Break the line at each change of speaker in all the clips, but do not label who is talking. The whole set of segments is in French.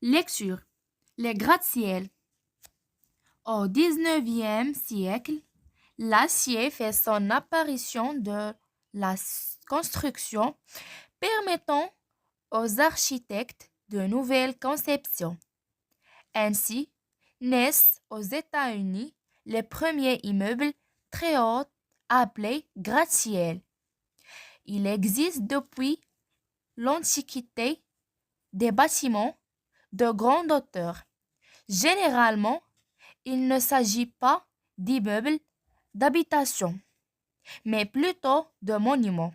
Lecture. Les gratte-ciels. Au XIXe siècle, l'acier fait son apparition de la construction, permettant aux architectes de nouvelles conceptions. Ainsi, naissent aux États-Unis les premiers immeubles très hauts appelés gratte-ciel. Il existe depuis l'Antiquité des bâtiments de grande hauteur. Généralement, il ne s'agit pas d'immeubles d'habitation, mais plutôt de monuments.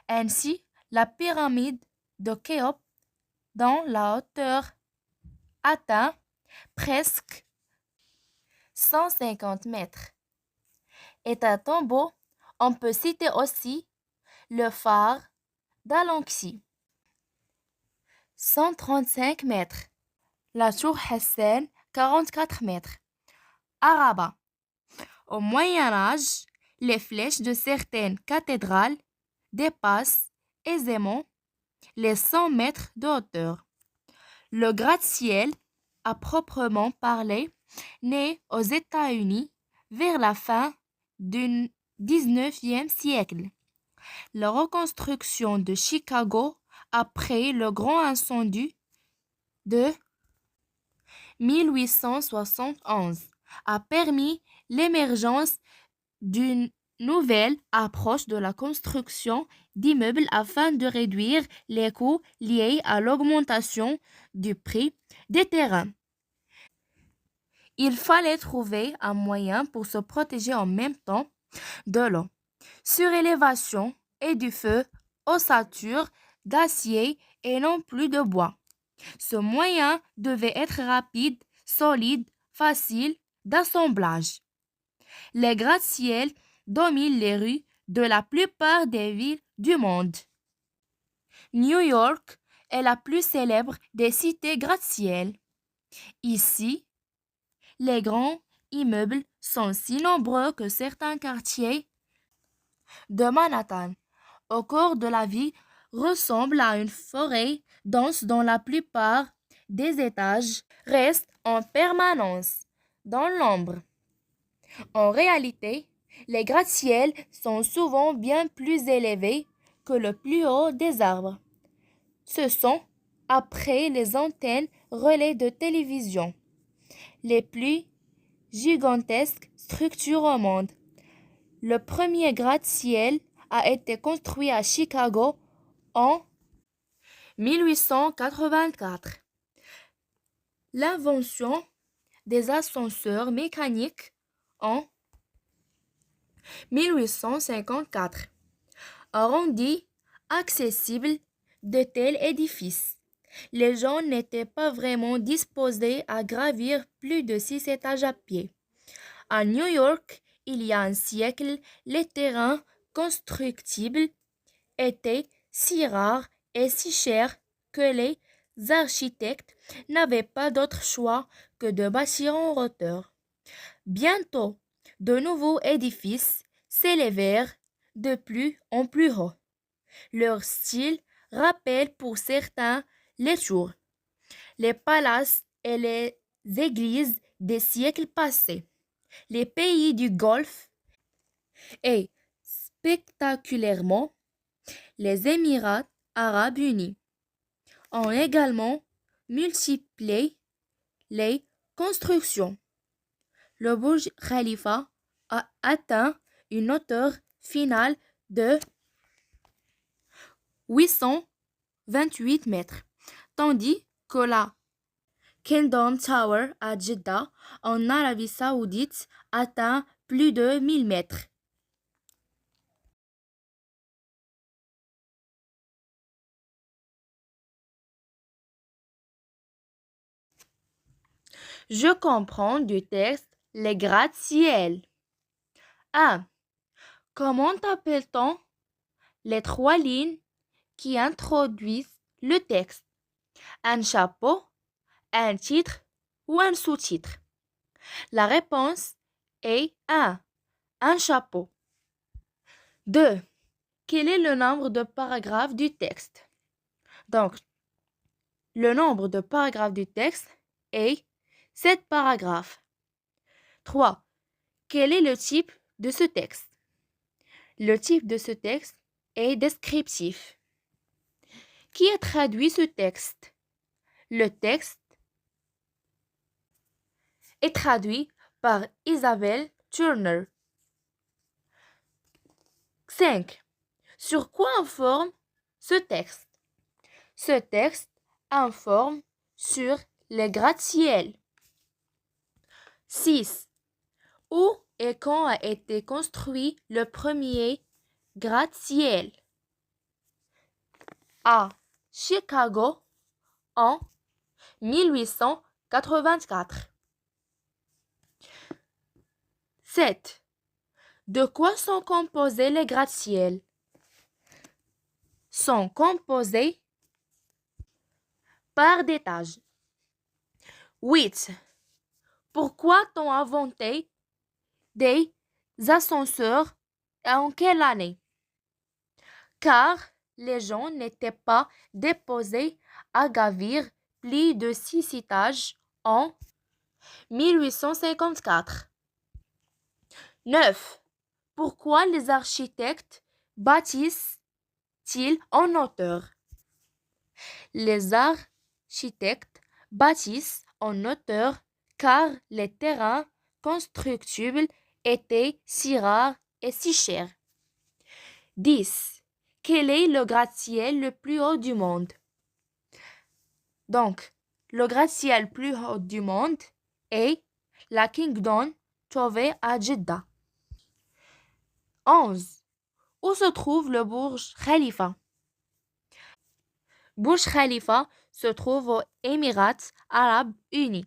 Ainsi, la pyramide de Khéops, dont la hauteur atteint presque 150 mètres, est un tombeau. On peut citer aussi le phare d'Al-Aqsa, 135 mètres. La tour Hassan, 44 mètres. Araba. Au Moyen Âge, les flèches de certaines cathédrales dépassent aisément les 100 mètres de hauteur. Le gratte-ciel, à proprement parler, naît aux États-Unis vers la fin du XIXe siècle. La reconstruction de Chicago après le grand incendie de 1871 a permis l'émergence d'une nouvelle approche de la construction d'immeubles afin de réduire les coûts liés à l'augmentation du prix des terrains. Il fallait trouver un moyen pour se protéger en même temps de l'eau, surélévation et du feu, ossature d'acier et non plus de bois. Ce moyen devait être rapide, solide, facile d'assemblage. Les gratte-ciels dominent les rues de la plupart des villes du monde. New York est la plus célèbre des cités gratte-ciels. Ici, les grands immeubles sont si nombreux que certains quartiers de Manhattan, au cœur de la ville, ressemblent à une forêt dense dont la plupart des étages restent en permanence dans l'ombre. En réalité, les gratte-ciels sont souvent bien plus élevés que le plus haut des arbres. Ce sont, après les antennes relais de télévision, les plus gigantesques structures au monde. Le premier gratte-ciel a été construit à Chicago en 1884. L'invention des ascenseurs mécaniques en 1854 a rendu accessible de tels édifices. Les gens n'étaient pas vraiment disposés à gravir plus de 6 étages à pied. À New York, il y a un siècle, les terrains constructibles étaient si rares et si chers que les architectes n'avaient pas d'autre choix que de bâtir en hauteur. Bientôt, de nouveaux édifices s'élevèrent de plus en plus haut. Leur style rappelle pour certains les tours, les palaces et les églises des siècles passés. Les pays du Golfe et spectaculairement les Émirats arabes unis ont également multiplié les constructions. Le Burj Khalifa a atteint une hauteur finale de 828 mètres, tandis que la Kingdom Tower à Jeddah, en Arabie Saoudite, atteint plus de 1000 mètres. Je comprends du texte les gratte-ciel. Ah, comment appelle-t-on les 3 lignes qui introduisent le texte? Un chapeau, un titre ou un sous-titre? La réponse est A. Un chapeau. 2. Quel est le nombre de paragraphes du texte? Donc, Le nombre de paragraphes du texte est 7 paragraphes. 3. Quel est le type de ce texte? Le type de ce texte est descriptif. Qui a traduit ce texte? Le texte est traduit par Isabelle Turner. 5. Sur quoi informe ce texte? Ce texte informe sur les gratte-ciel. 6. Où et quand a été construit le premier gratte-ciel? À Chicago en 1884. 7. De quoi sont composés les gratte-ciel? Sont composés par des étages. 8. Pourquoi t'ont inventé des ascenseurs et en quelle année? Car les gens n'étaient pas déposés à gravir plus de 6 étages en 1854. 9. Pourquoi les architectes bâtissent-ils en hauteur? Les architectes bâtissent en hauteur car les terrains constructibles étaient si rares et si chers. 10. Quel est le gratte-ciel le plus haut du monde? Donc, le gratte-ciel le plus haut du monde est la Kingdom trouvée à Jeddah. 11. Où se trouve le Burj Khalifa? Burj Khalifa se trouve aux Émirats arabes unis.